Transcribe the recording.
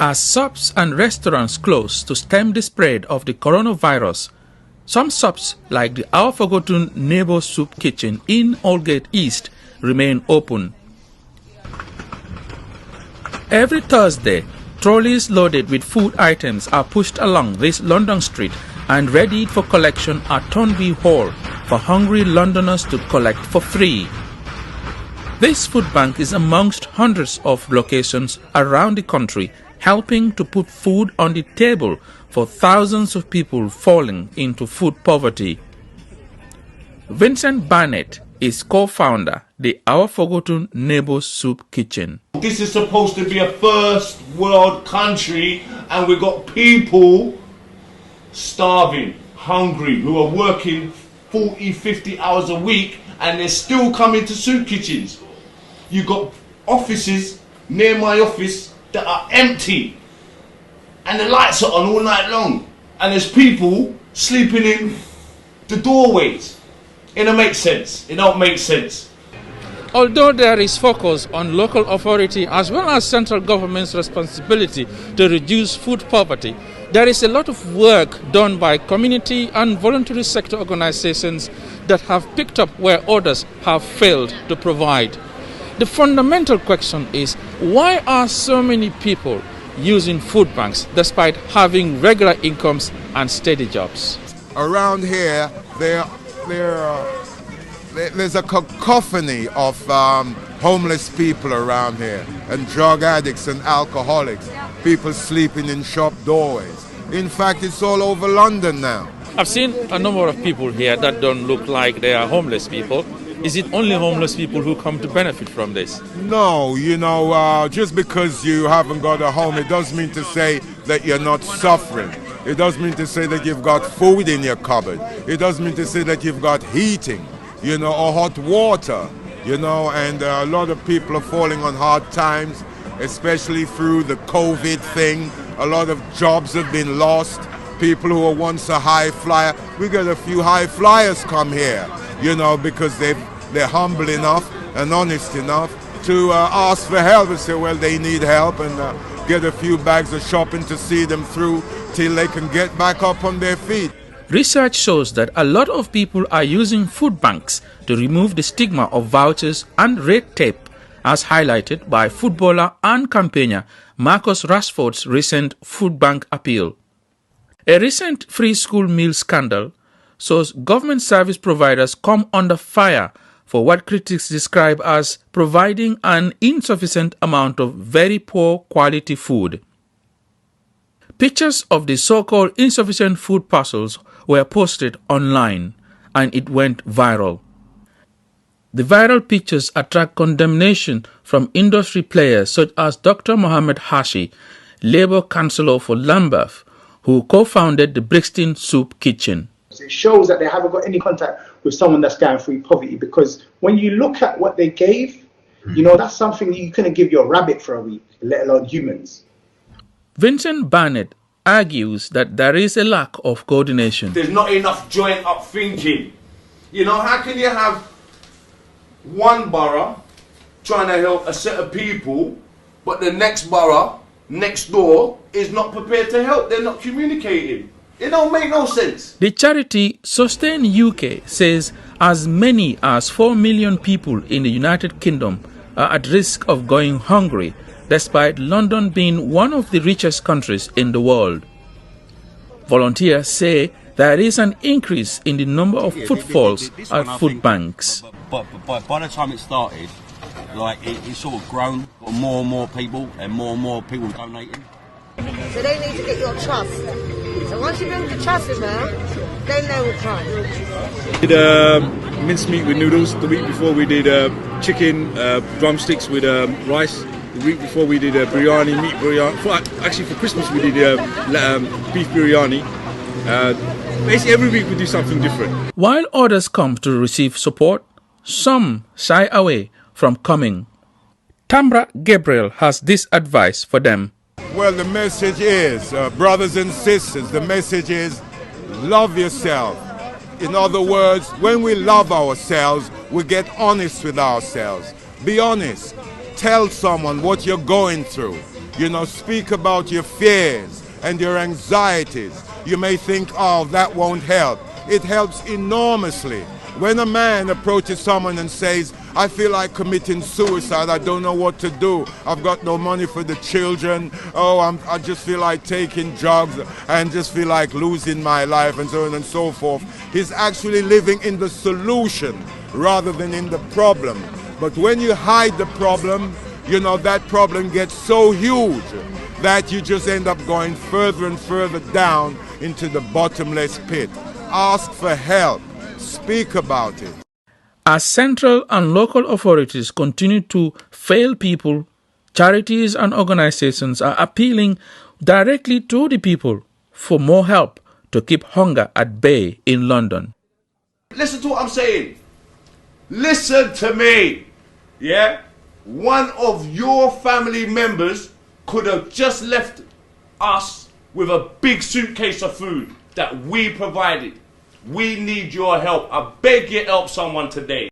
As shops and restaurants close to stem the spread of the coronavirus, some shops like the Our Forgotten Neighbor Soup Kitchen in Aldgate East remain open. Every Thursday, trolleys loaded with food items are pushed along this London street and readied for collection at Thornby Hall for hungry Londoners to collect for free. This food bank is amongst hundreds of locations around the country, helping to put food on the table for thousands of people falling into food poverty. Vincent Barnett is co-founder the Our Forgotten Neighbor Soup Kitchen. This is supposed to be a first world country, and we've got people starving, hungry, who are working 40, 50 hours a week, and they're still coming to soup kitchens. You've got offices near my office that are empty, and the lights are on all night long, and there's people sleeping in the doorways. It don't make sense. It don't make sense. Although there is focus on local authority as well as central government's responsibility to reduce food poverty, there is a lot of work done by community and voluntary sector organizations that have picked up where others have failed to provide. The fundamental question is, why are so many people using food banks despite having regular incomes and steady jobs? Around here, there's a cacophony of homeless people around here, and drug addicts and alcoholics, people sleeping in shop doorways. In fact, it's all over London now. I've seen a number of people here that don't look like they are homeless people. Is it only homeless people who come to benefit from this? No, just because you haven't got a home, it doesn't mean to say that you're not suffering. It doesn't mean to say that you've got food in your cupboard. It doesn't mean to say that you've got heating, or hot water, and a lot of people are falling on hard times, especially through the COVID thing. A lot of jobs have been lost. People who were once a high flyer, we got a few high flyers come here, because they're humble enough and honest enough to ask for help and say, well, they need help, and get a few bags of shopping to see them through till they can get back up on their feet. Research shows that a lot of people are using food banks to remove the stigma of vouchers and red tape, as highlighted by footballer and campaigner Marcus Rashford's recent food bank appeal. A recent free school meal scandal shows government service providers come under fire for what critics describe as providing an insufficient amount of very poor quality food. Pictures of the so-called insufficient food parcels were posted online, and it went viral. The viral pictures attract condemnation from industry players such as Dr. Mohammed Hashi, Labour Councillor for Lambeth, who co-founded the Brixton Soup Kitchen. It shows that they haven't got any contact with someone that's going through poverty, because when you look at what they gave, that's something you couldn't give your rabbit for a week, let alone humans. Vincent Barnett argues that there is a lack of coordination. There's not enough joint up thinking. How can you have one borough trying to help a set of people, but the next borough next door is not prepared to help? They're not communicating. It don't make no sense. The charity Sustain UK says as many as 4 million people in the United Kingdom are at risk of going hungry, despite London being one of the richest countries in the world. Volunteers say there is an increase in the number of footfalls at food banks. But by the time it started, it's sort of grown, got more and more people donating. So they need to get your trust. So once you build the trust with them, then they will come. We did mincemeat with noodles. The week before we did chicken drumsticks with rice. The week before we did biryani, meat biryani. Actually for Christmas we did beef biryani. Basically every week we do something different. While others come to receive support, some shy away from coming. Tambra Gabriel has this advice for them. Well, the message is, brothers and sisters, the message is love yourself. In other words, when we love ourselves, we get honest with ourselves. Be honest. Tell someone what you're going through. You know, speak about your fears and your anxieties. You may think, oh, that won't help. It helps enormously. When a man approaches someone and says, I feel like committing suicide, I don't know what to do, I've got no money for the children, I just feel like taking drugs and just feel like losing my life, and so on and so forth. He's actually living in the solution rather than in the problem. But when you hide the problem, you know, that problem gets so huge that you just end up going further and further down into the bottomless pit. Ask for help. Speak about it. As central and local authorities continue to fail people, charities and organizations are appealing directly to the people for more help to keep hunger at bay in London. Listen to what I'm saying. Listen to me. Yeah? One of your family members could have just left us with a big suitcase of food that we provided. We need your help. I beg you, help someone today.